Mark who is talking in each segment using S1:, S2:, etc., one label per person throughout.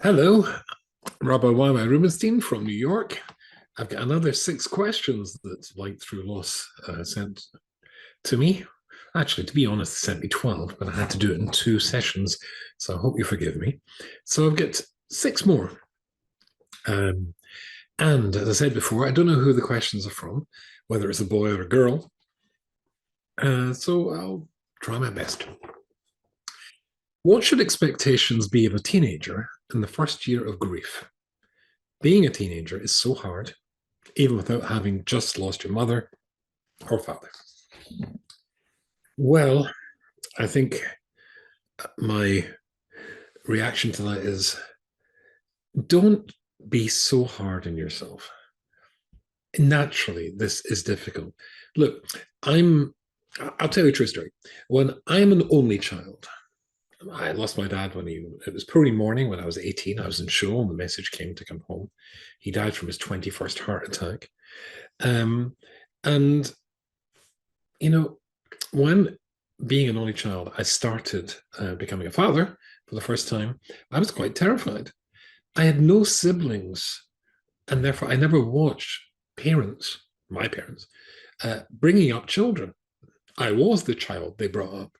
S1: Hello, Rabbi Rubenstein from New York. I've got another 6 questions that Light Through Loss sent to me. Actually, to be honest, they sent me 12, but I had to do it in 2 sessions, so I hope you forgive me. So I've got 6 more. Um, and as I said before, I don't know who the questions are from, whether it's a boy or a girl. So I'll try my best. What should expectations be of a teenager in the first year of grief? Being a teenager is so hard, even without having just lost your mother or father. Well, I think my reaction to that is don't be so hard on yourself. Naturally, this is difficult. Look, I'll tell you a true story. When I'm an only child, I lost my dad it was early morning when I was 18. I was in shul and the message came to come home. He died from his 21st heart attack. Um, and, you know, when being an only child, I started becoming a father for the first time, I was quite terrified. I had no siblings, and therefore I never watched parents, my parents, bringing up children. I was the child they brought up,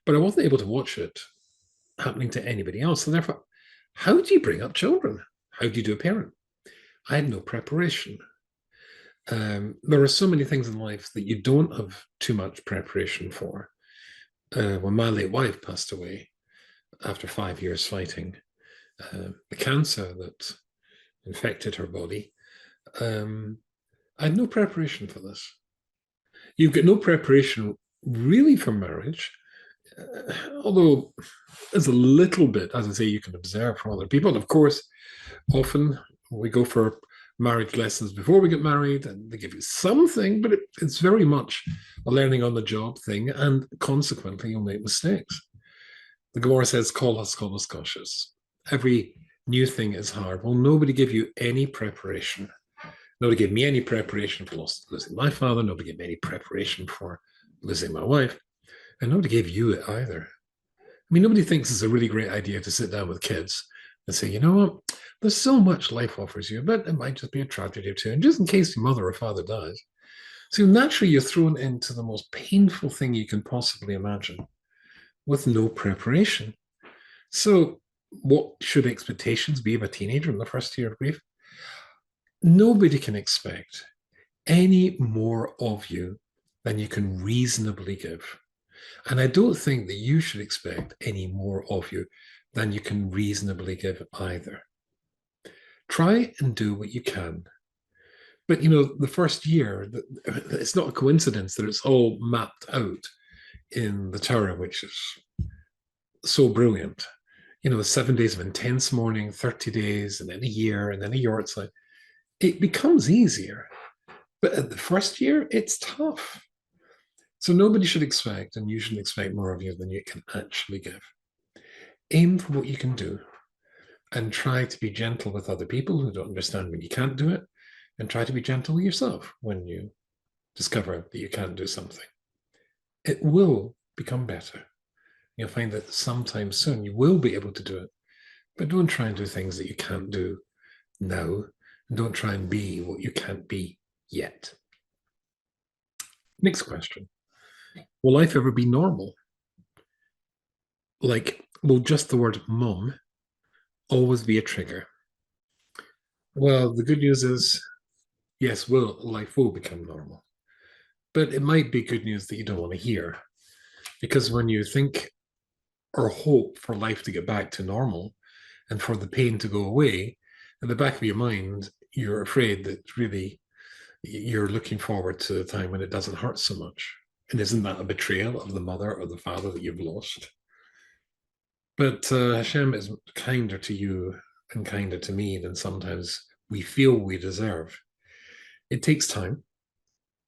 S1: but I wasn't able to watch it happening to anybody else. And therefore, how do you bring up children? How do you do a parent? I had no preparation. There are so many things in life that you don't have too much preparation for. When my late wife passed away after 5 years fighting the cancer that infected her body, I had no preparation for this. You've got no preparation really for marriage, although there's a little bit, as I say, you can observe from other people. And of course, often we go for marriage lessons before we get married and they give you something, but it's very much a learning on the job thing, and consequently you'll make mistakes. The Gemara says, call us cautious. Every new thing is hard. Well, nobody gave you any preparation. Nobody gave me any preparation for losing my father. Nobody gave me any preparation for losing my wife. And nobody gave you it either. I mean, nobody thinks it's a really great idea to sit down with kids and say, you know what, there's so much life offers you, but it might just be a tragedy or two. And just in case your mother or father dies. So naturally, you're thrown into the most painful thing you can possibly imagine with no preparation. So, what should expectations be of a teenager in the first year of grief? Nobody can expect any more of you than you can reasonably give. And I don't think that you should expect any more of you than you can reasonably give either. Try and do what you can. But, the first year, it's not a coincidence that it's all mapped out in the Torah, which is so brilliant. The 7 days of intense mourning, 30 days, and then a year, and then a yahrzeit. It becomes easier. But at the first year, it's tough. So nobody should expect, and you shouldn't expect more of you than you can actually give. Aim for what you can do and try to be gentle with other people who don't understand when you can't do it, and try to be gentle with yourself when you discover that you can't do something. It will become better. You'll find that sometime soon you will be able to do it, but don't try and do things that you can't do now. And don't try and be what you can't be yet. Next question. Will life ever be normal? Will just the word mum always be a trigger? Well, the good news is, yes, life will become normal. But it might be good news that you don't want to hear. Because when you think or hope for life to get back to normal and for the pain to go away, in the back of your mind, you're afraid that really you're looking forward to the time when it doesn't hurt so much. And isn't that a betrayal of the mother or the father that you've lost? But Hashem is kinder to you and kinder to me than sometimes we feel we deserve. It takes time.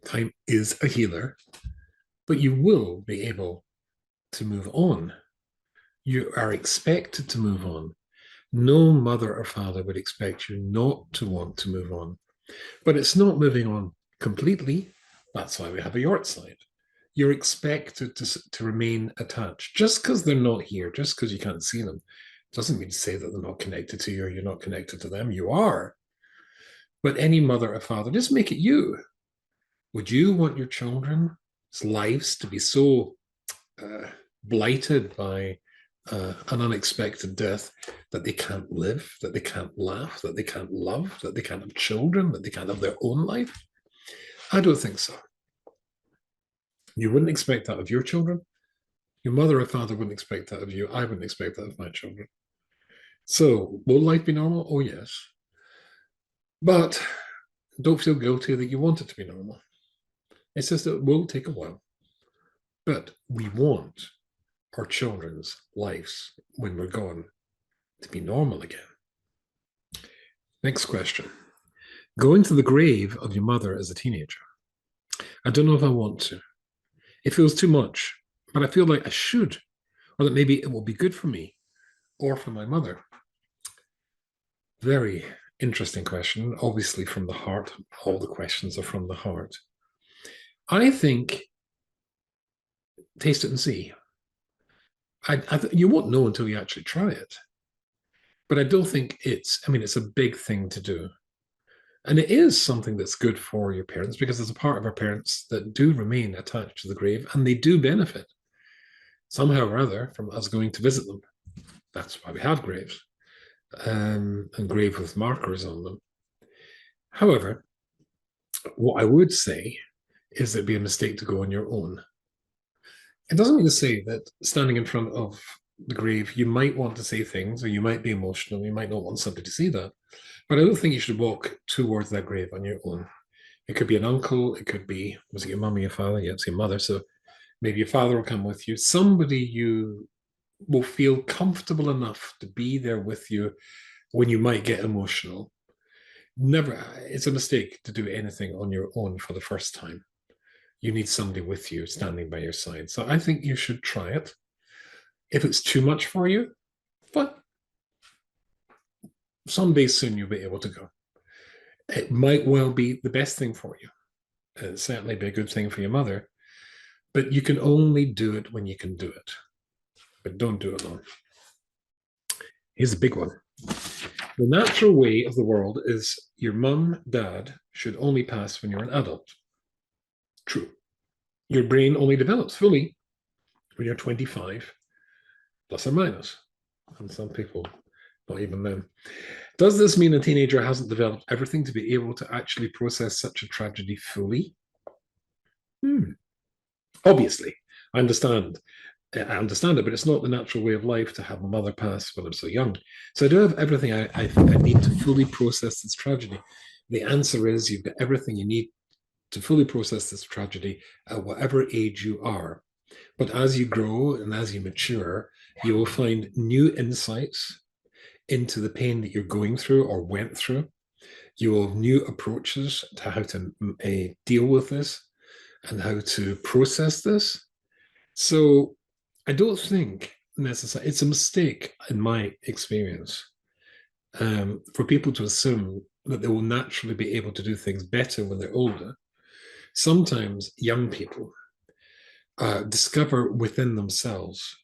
S1: Time is a healer, but you will be able to move on. You are expected to move on. No mother or father would expect you not to want to move on. But it's not moving on completely. That's why we have a yahrzeit. You're expected to remain attached. Just because they're not here, just because you can't see them, Doesn't mean to say that they're not connected to you or you're not connected to them. You are. But any mother or father, just make it you. Would you want your children's lives to be so uh, blighted by an unexpected death that they can't live, that they can't laugh, that they can't love, that they can't have children, that they can't have their own life? I don't think so. You wouldn't expect that of your children. Your mother or father wouldn't expect that of you. I wouldn't expect that of my children. So, will life be normal? Oh, yes. But don't feel guilty that you want it to be normal. It's just that it will take a while. But we want our children's lives when we're gone to be normal again. Next question. Going to the grave of your mother as a teenager. I don't know if I want to. It feels too much, but I feel like I should, or that maybe it will be good for me or for my mother. Very interesting question, obviously from the heart. All the questions are from the heart. I think taste it and see. You won't know until you actually try it. But I don't think it's a big thing to do. And it is something that's good for your parents because there's a part of our parents that do remain attached to the grave and they do benefit somehow or other from us going to visit them. That's why we have graves and graves with markers on them. However, what I would say is it'd be a mistake to go on your own. It doesn't mean to say that standing in front of the grave, you might want to say things or you might be emotional, you might not want somebody to see that. But I don't think you should walk towards that grave on your own. It could be an uncle, it could be, was it your mum or your father? Yeah, it's your mother. So maybe your father will come with you. Somebody you will feel comfortable enough to be there with you when you might get emotional. Never, it's a mistake to do anything on your own for the first time. You need somebody with you standing by your side. So I think you should try it. If it's too much for you, but someday soon you'll be able to go. It might well be the best thing for you. It'll certainly be a good thing for your mother, but you can only do it when you can do it. But don't do it alone. Here's a big one. The natural way of the world is your mum, dad should only pass when you're an adult. True. Your brain only develops fully when you're 25, plus or minus. And some people, not even then. Does this mean a teenager hasn't developed everything to be able to actually process such a tragedy fully? Obviously, I understand. I understand it, but it's not the natural way of life to have a mother pass when I'm so young. So I do have everything I need to fully process this tragedy. The answer is you've got everything you need to fully process this tragedy at whatever age you are. But as you grow and as you mature, you will find new insights into the pain that you're going through or went through. You will have new approaches to how to deal with this and how to process this. So I don't think necessarily it's a mistake in my experience for people to assume that they will naturally be able to do things better when they're older. Sometimes young people discover within themselves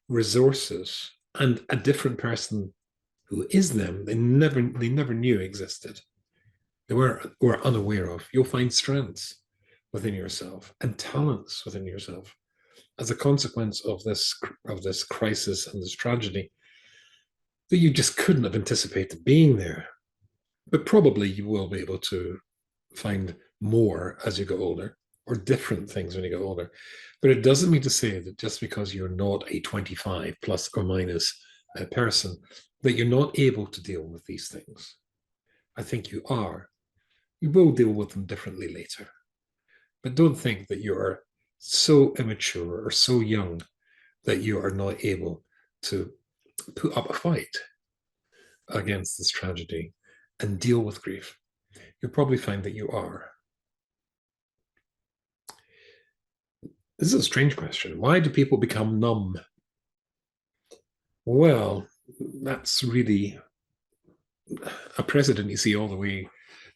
S1: resources and a different person who is them they never knew existed. They were unaware of. You'll find strengths within yourself and talents within yourself as a consequence of this crisis and this tragedy that you just couldn't have anticipated being there. But probably you will be able to find more as you get older, or different things when you get older. But it doesn't mean to say that just because you're not a 25 plus or minus person, that you're not able to deal with these things. I think you are. You will deal with them differently later. But don't think that you are so immature or so young that you are not able to put up a fight against this tragedy and deal with grief. You'll probably find that you are. This is a strange question. Why do people become numb? Well, that's really a precedent you see all the way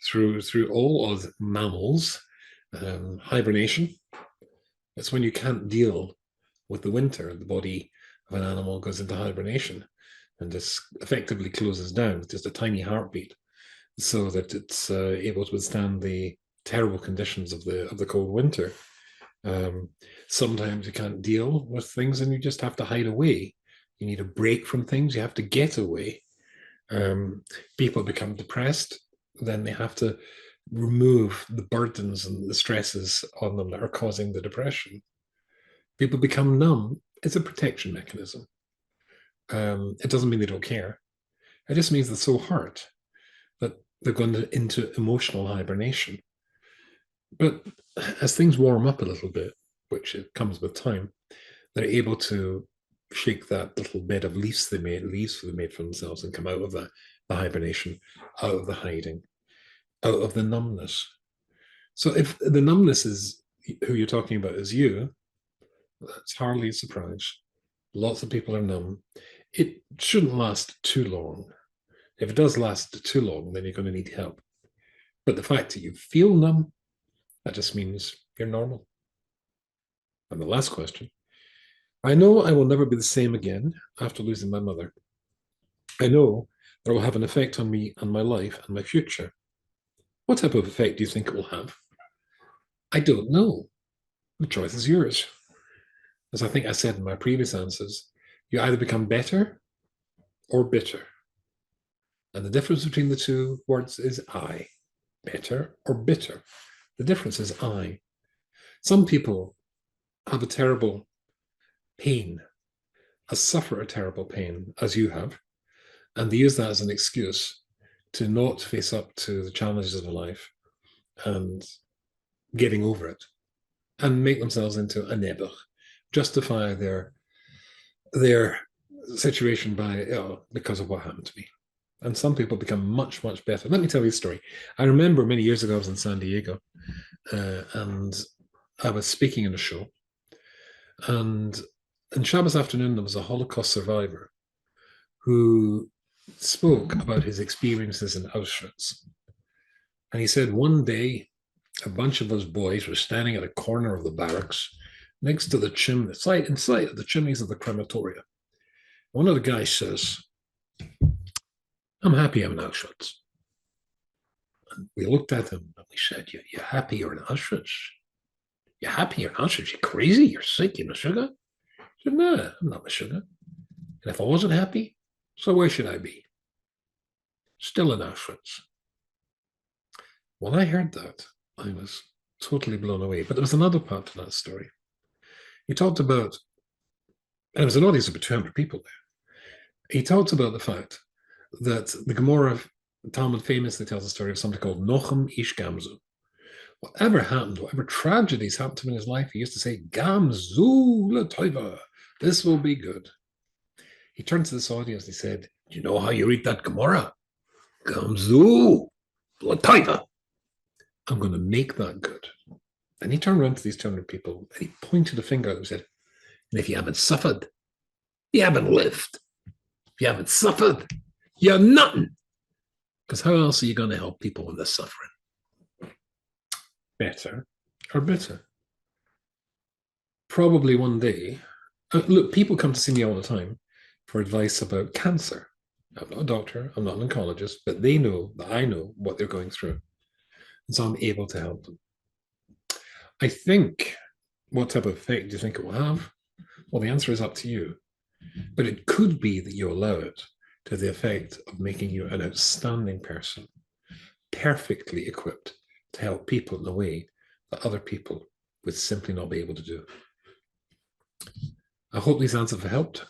S1: through all of mammals. Hibernation. It's when you can't deal with the winter, the body of an animal goes into hibernation. and just effectively closes down with just a tiny heartbeat, so that it's able to withstand the terrible conditions of the cold winter. Um, Sometimes you can't deal with things, and you just have to hide away. You need a break from things. You have to get away. Um, People become depressed, then they have to remove the burdens and the stresses on them that are causing the depression. People become numb. It's a protection mechanism. It doesn't mean they don't care. It just means they're so hurt that they're going into emotional hibernation. But as things warm up a little bit, which it comes with time, they're able to shake that little bed of leaves they made for themselves, and come out of the hibernation, out of the hiding, out of the numbness. So if the numbness is who you're talking about is you, that's hardly a surprise. Lots of people are numb. It shouldn't last too long. If it does last too long, then you're going to need help. But the fact that you feel numb, that just means you're normal. And the last question: I know I will never be the same again after losing my mother. I know that it will have an effect on me and my life and my future. What type of effect do you think it will have? I don't know. The choice is yours. As I think I said in my previous answers, you either become better or bitter. And the difference between the two words is I. Better or bitter. The difference is I. Some people have a terrible pain, suffer a terrible pain, as you have, and they use that as an excuse to not face up to the challenges of life and getting over it, and make themselves into a nebuch, justify their situation by, because of what happened to me. And some people become much, much better. Let me tell you a story. I remember many years ago, I was in San Diego, and I was speaking in a show. And on Shabbos afternoon, there was a Holocaust survivor who spoke about his experiences in Auschwitz. And he said one day, a bunch of us boys were standing at a corner of the barracks next to the chimney, in sight of the chimneys of the crematoria. One of the guys says, I'm happy I'm in Auschwitz. And we looked at him and we said, you're happy you're in Auschwitz? You're happy you're in Auschwitz? You're crazy? You're sick? You're sugar? I said, no, I'm not sugar. And if I wasn't happy, so where should I be? Still in Auschwitz. When I heard that, I was totally blown away. But there was another part to that story. He talked about, and it was an audience of about 200 people there. He talked about the fact that the Gemara Talmud famously tells a story of somebody called Nochem Ish Gamzu. Whatever happened, whatever tragedies happened to him in his life, he used to say, Gamzu l'toiva, this will be good. He turned to this audience and he said, do you know how you read that Gemara? Gamzu l'toiva. I'm going to make that good. And he turned around to these 200 people and he pointed a finger at them and said, and if you haven't suffered, you haven't lived. If you haven't suffered, you're nothing. Because how else are you going to help people when they're suffering? Better or bitter? Probably one day. Look, people come to see me all the time for advice about cancer. I'm not a doctor, I'm not an oncologist, but they know that I know what they're going through. And so I'm able to help them. I think, what type of effect do you think it will have? Well, the answer is up to you. But it could be that you allow it to the effect of making you an outstanding person, perfectly equipped to help people in a way that other people would simply not be able to do. I hope these answers have helped,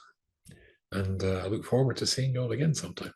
S1: and I look forward to seeing you all again sometime.